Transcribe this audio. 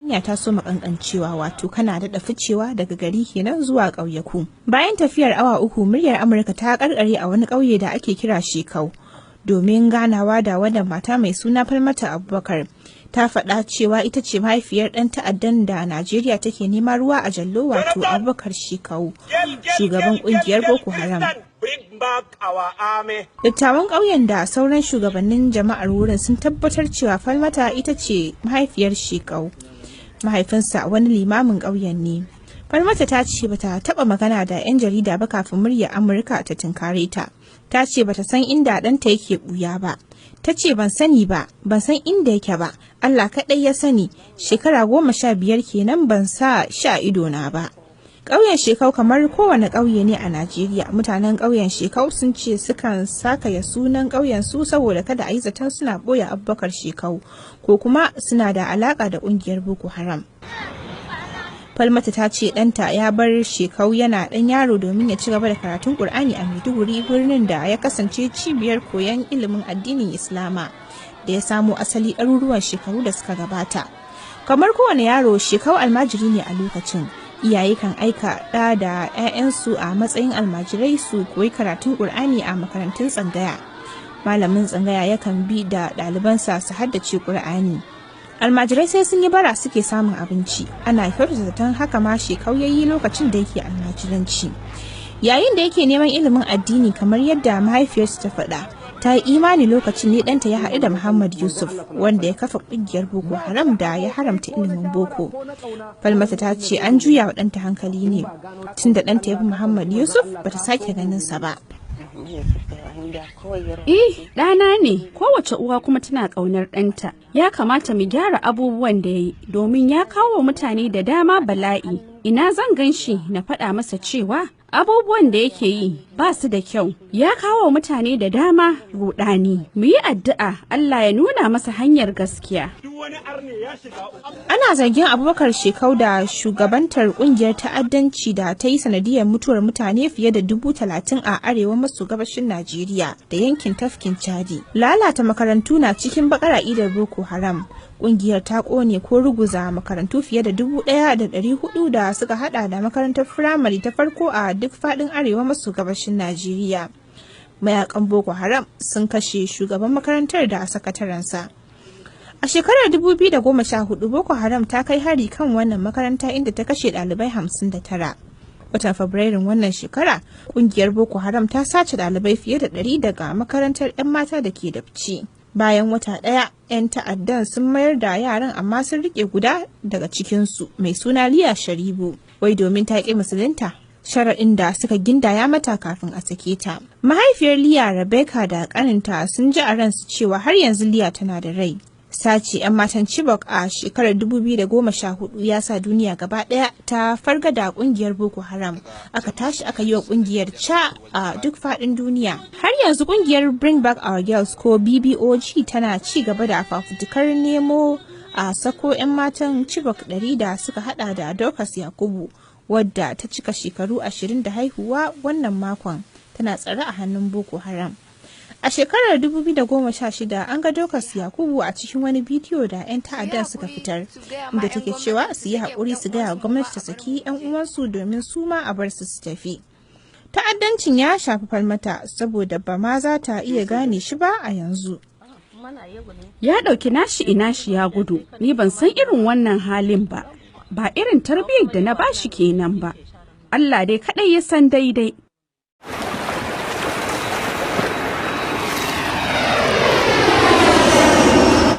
hanya ta so makankancewa, wato kana daɗa ficewa daga gari kenan zuwa ƙauyaku. Bayan tafiyar awa 3, muryar Amurka ta karkare a wani ƙauye da ake kira Shekau domin ganawa da wannan mata mai suna Falmata Abubakar. Ta faɗa cewa ita ce mahaifiyar ɗan ta'addan da Najeriya take nema ruwa a jallo, wato Abubakar Shekau, shugaban ƙungiyar Boko Haram. Dattawan ƙauyen da sauran shugabannin jama'ar wurin sun tabbatar cewa Falmata ita ce mahaifiyar Shekau. Mahaifinsa wani limamin ƙauyen ne. Falmata ta ce bata taɓa magana da 'yan jarida ba kafin muryar Amurka ta tunkare ta. Ta ce bata san inda ɗanta yake ɓuya ba. Ta ce ban sani ba, ban san inda yake ba, Allah kaɗai ya sani, shekara 15 kenan ban sa sha idona ba. Ƙauyen Shekau kamar kowane ƙauye ne a Najeriya. Mutanen ƙauyen Shekau sun ce sukan sakaya sunan ƙauyen su saboda kada a yi zaton suna ɓoye Abubakar Shekau ko kuma suna da alaƙa da ƙungiyar Boko Haram. Falmata ta ce ɗanta ya bar Shekau yana ɗan yaro domin ya ci gaba da karatun Ƙur'ani a Maiduguri, birnin da ya kasance cibiyar koyon ilimin addinin Islama da ya samo asali ɗaruruwan shekaru da suka gabata. Kamar kowane yaro, Shekau almajiri ne a lokacin. Iyaye kan aika ɗa da 'ya'yansu a matsayin almajirai su koyi karatun Ƙur'ani a makarantun tsangaya. Malamin tsangaya yakan bi da ɗalibansa su haddace Ƙur'ani. Almajirai sai sun yi bara suke samun abinci. Ana kyautata zaton haka ma Shekau yayi lokacin da yake almajiranci. Yayin da yake neman ilimin addini kamar yadda mahaifiyarsa ta faɗa, ta yi imani lokacin ne ɗanta ya haɗu da Muhammad Yusuf, wanda ya kafa ƙungiyar Boko Haram da ya haramta ilimin boko. Falmata ta ce an juya wa ɗanta hankali ne. Tun da ɗanta ya bi Muhammad Yusuf bata sake ganinsa ba. Ɗana ne, kowace uwa kuma tana ƙaunar ɗanta. Ya kamata mu gyara abubuwan da ya yi domin ya kawo mutane da dama bala'i. Ina zan gan shi na faɗa masa cewa abubuwan da yake yi ba su da kyau. Ya kawo mutane da dama rudani. Mu yi addu'a Allah ya nuna masa hanyar gaskiya. Ana zargin Abubakar Shekau da shugabantar kungiyar ta'addanci da ta yi sanadiyar mutuwar mutane fiye da 30,000 a arewa maso gabashin Najeriya da yankin tafkin Chadi. Lalata makarantu na cikin bakar aqidar Boko Haram. Kungiyar ta kone ko ruguza makarantu fiye da 1,400 da suka hada da makarantar firamare ta farko a duk fadin arewa maso gabashin Najeriya. Mayakan Boko Haram sun kashe shugaban makarantar da sakatarensa. A shekarar 2014, Boko Haram ta kai hari kan wannan makaranta inda ta kashe ɗalibai 59. Watan Fabrairun wannan shekara, kungiyar Boko Haram ta sace ɗalibai fiye da 100 daga makarantar 'yan mata da ke Dabci. Bayan wata ɗaya, 'yan ta'addan sun mayar da yaran amma sun rike guda daga cikinsu mai suna Liya Sharibu, wai domin ta ƙi musulunta. Sharaɗin da suka gindaya mata kafin a sake ta. Mahaifiyar Liya, Rebecca, da ƙaninta sun ji a ransu cewa har yanzu Liya tana da rai. Sace 'yan matan Chibok a shekarar 2014 ya sa duniya gaba ɗaya ta farga da ƙungiyar Boko Haram. Aka tashi aka yi wa ƙungiyar ca a duk faɗin duniya. Har yanzu ƙungiyar Bring Back Our Girls ko BBOG tana ci gaba da fafutukar nemo a sako 'yan matan Chibok 100 da suka hada da Dorcas Yakubu, wadda ta cika shekaru 20 da haihuwa wannan makon, tana tsare a hannun Boko Haram. A shekarar 2016 an ga Dorcas Yakubu a cikin wani bidiyo da 'yan ta'addan suka fitar, inda take cewa su yi haƙuri su gaya wa gwamnati ta saki 'yan uwansu domin su ma a bar su tafi. Ta'addancin ya shafi Falmata saboda ba ma za ta iya gane shi ba a yanzu. Ya ɗauki nashi ina shi ya gudu, ni ban san irin wannan halin ba, ba irin tarbiyyar da na bashi kenan ba. Allah dai kaɗai ya san daidai.